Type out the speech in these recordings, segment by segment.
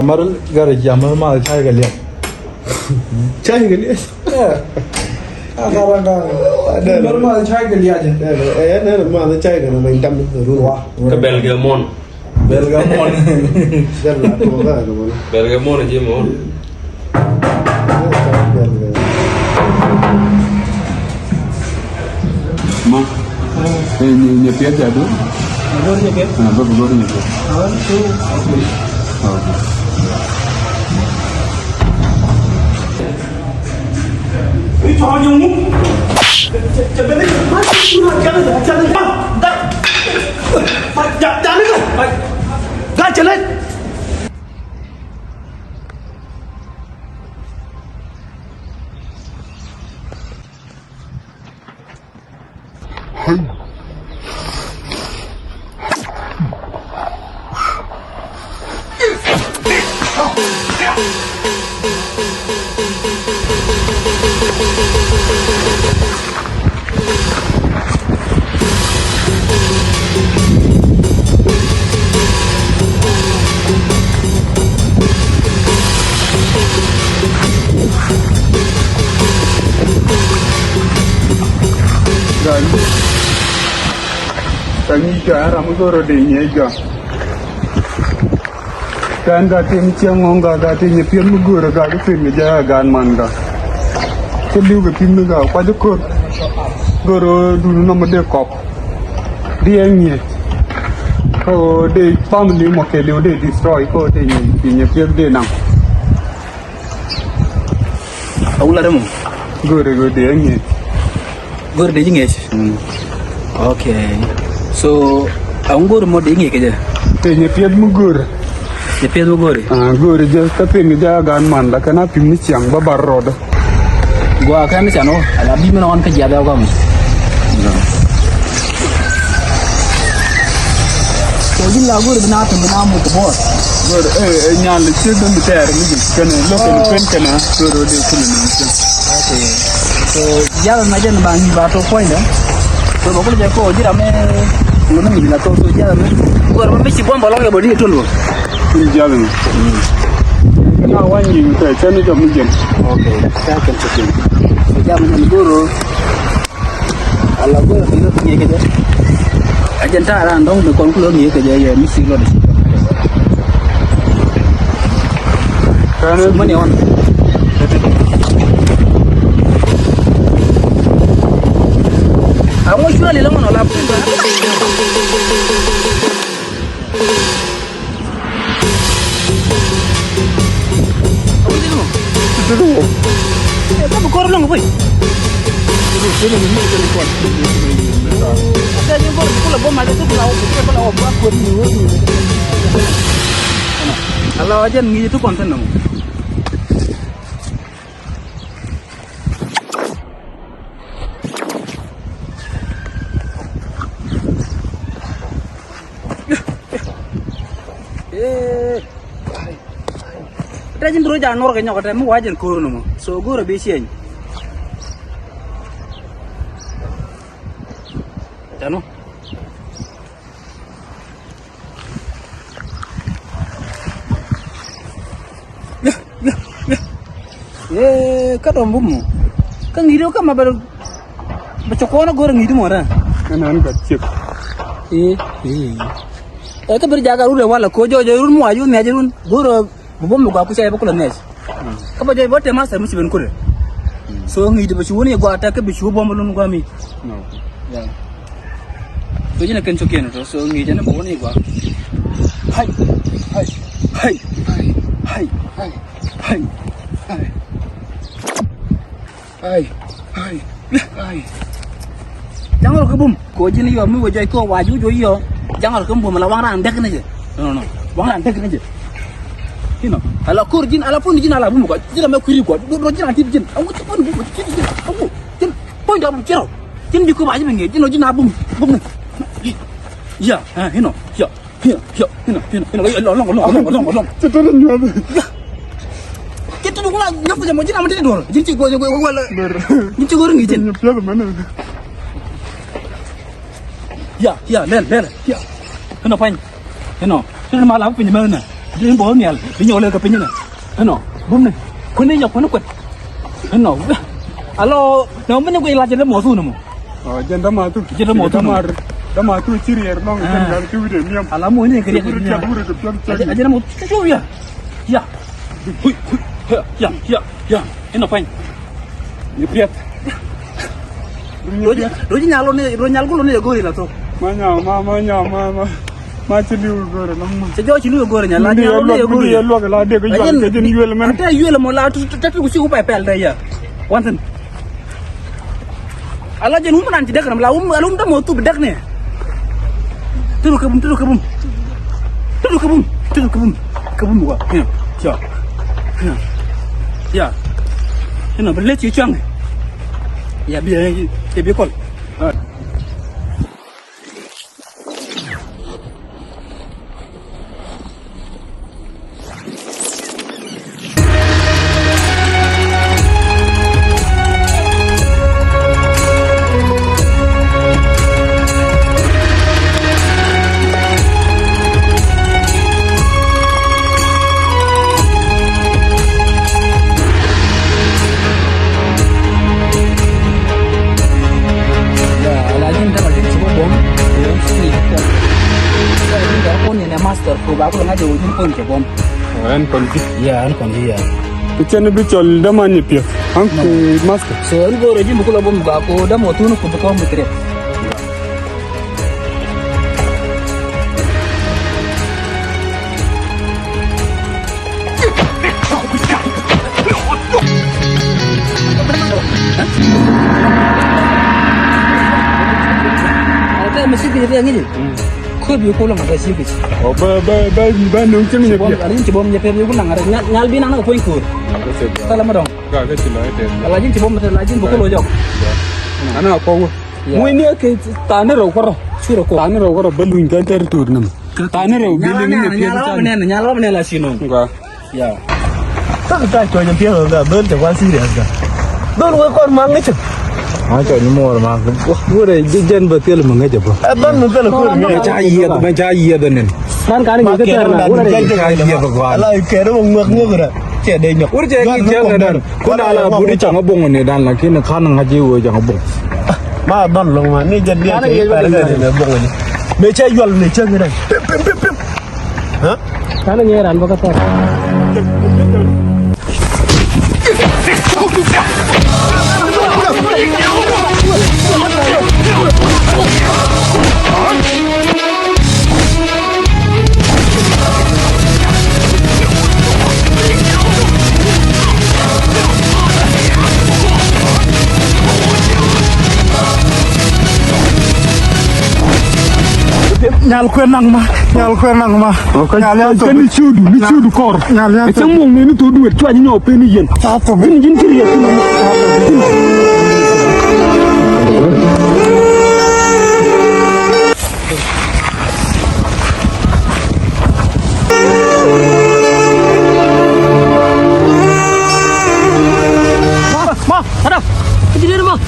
Marul gara jamal mal chai galia. Chai galia. Ada normal chai galia aja. Normal chai kan main tam ruwa. Ke Belgamon. Belgamon. Jalla to ga ga mon. Belgamon aja mon. Ma. Nyapieth jadu. Gor Nyapieth. Gor Nyapieth. Awan tu. Itu hanya mu. Jangan jangan. Kami cara mengurus dia juga. Kan gating ciang gating Nyapieth mengurus gating film jaga manda. Keliu gating juga pada kor. Guru dulu nama dia kop. Dia ni. Kau dia family mau keliu dia destroy kau dia Nyapieth dia nang. Aulah demo. Guru dia ni. Gor de jinge. Okay. So, anggur mau de jinge keje. Nyapieth mengurus. Nyapieth gor. Guru je tapi ni jaga manda kena film ciang babar road. Gua kan ni chano, ala bi mana on ke jaga kamu. So jin lagu bina tu bina mu ke bor. Guru nyal cedon beter ni kena lokal pen kena guru dia kulit ni. Okay. So jalan aja nambah batu point dah. So bakal jaga ko jira me nguna mi la to so jalan. Gua mesti bom balong ya bodi itu loh. Ini jalan. Kena wangi kita cina jam ni. Okay. Saya akan cekin. So jalan guru. Ala guru itu punya kerja. Ajan tak ada andong de kon kulo ni kerja ya mesti lo. Kerana Mana on? Aku cuma lihat mana lah. Apa itu? itu Apa kau orang apa? Ada yang kau pula bom ada tu pula kita pula buat kau ni. Kalau aja ni itu konten nama. Rajin terus jangan orang kenyang katanya mau wajan kurun nama. So gue lebih sih. Jano. Kat orang bumu. Kan video kan mabar bercokona gue orang itu mana? kena angkat cip. Itu berjaga udah wala kojo jorun mu ayun ni ajun gue bom muka aku saya bakal nes. Apa jadi buat tema saya mesti benkul. So ngi di besu ni gua attack besu bom belum gua mi. Ya. So jadi nak kencokin tu. So ngi jadi bom ni gua. Hai. Hai. Hai. Hai. Hai. Hai. Hai. Hai. Hai. Hai. Jangan ke bom. Ko jadi yo mi wajai ko waju jo yo. Jangan ke bom melawang ran dek aja. No. Wang ran dek aja. Kino, ala kur jin ala pun jin ala bumu ko jin ma kuri ko do jin anti jin awu to pon bumu jin awu jin pon da mu kiro jin di ko ba jin ngi jin jin abum bum ya ha hino ya hino long Cepat nyuap. kita dulu lah nyapa jam jin amati dor jin ci go wala jin ci gor ngi jin Nyuap mana? ya len ya hino pan hino sini malam punya mana Ini bawa ni al, ini oleh kepenyen. Ano, bum ni. Kau ni jak mana kau? Ano, alo, nama ni kau ilah jadi mosu nama. Jangan dah matu. Jadi mosu nama. Dah matu ciri air nong jangan tu dia miam. Alamu ini kerja kerja. Aja nama cucu ya. Ya. Hui. Ya. Ini apa ini? Nyapieth. Roji nyalo ni gori lah tu. Mama. Macam ni gora nama. Sejauh sini gori nyala nyalo ni gori. Dia luar lah dia kerja jual mana. Ada jual mola tu tapi usi upai pel dah ya. Wanten. Ala jenuh mana tidak kan? Alum dah mau tu bedak ni. Turun kebun gua. Ya. Ini boleh cucang. Ya biar kol. Master, kau baru nak jauh pun cebom. An konti. Ya, an konti ya. Macam ni bicol dah mana Nyapieth? Angku masker. So, an kau rajin buku labom aku dah mau tunu kau buku mikir. Ada mesti dia yang ini. Kau biar kau lang ada sih gitu. Oh, nung ceng Nyapieth. Ada yang coba menyeper dia pun lang ada nyal binang nak poin kur. Salah madong. Gak kecil lah itu. Kalau lagi coba meter lagi buku lojok. Anak apa? Mu ini ke tanah rokor. Suruh kau. Tanah rokor belum kan tertur nam. Tanah rokor belum Nyapieth. Nyala mana lah sino. Enggak. Ya. Tak ada cuy Nyapieth enggak berjalan serius kan. Dulu kau mangai cek. Cuy ni mau orang wah, gue dah jajan betul mangai cek. Abang betul aku mencari ada nen. Kan kali ni kita gue dah mencari apa? Alah, kira nguk dah. Cek deh nyok. Urut cek jangan dan. Kau nak lah budi jangan bong ni dan lagi nak kanang haji gue jangan bong. Ma don long ma ni jadi dia cek bong ni. Mencari jual mencari ni. Pip. Hah? Kana nyeran bakat. Nyal kwenang mah. Nyal yang tu. Ni cudu kor. Nyal yang tu. Macam mung ni tu duit cuaca ni apa ni jen. Apa? Ini jen kiri.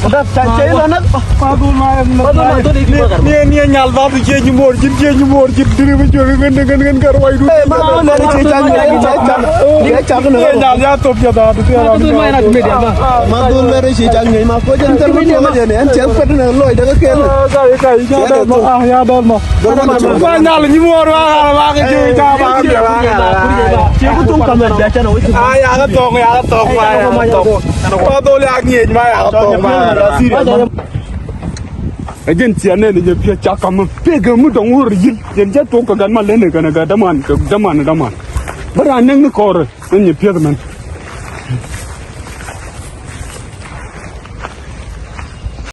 Ada cai anak. Padul mah. Ni nyal babu je nyumor jin diri bejo dengan karwai dulu. Mana dari cecang lagi cecang. Dia cang ni. Nyal ya top ya dah tu. Padul mah nak media bah. Madul dari cecang ni mah kau jangan terbetul aja ni. Cek pada loy dah kel. Kai ya dah mah. Kau nyal nyumor wah ke cuy cawang dia wah. Siapa tu kamera baca nak itu. Ya ketok. Padul lagi ni mah ya ketok. Ajen cian ni dia cakap pegang mudah urut. Jadi tu kau kan malah ni kan daman. Beranang ni kor ni Nyapieth man.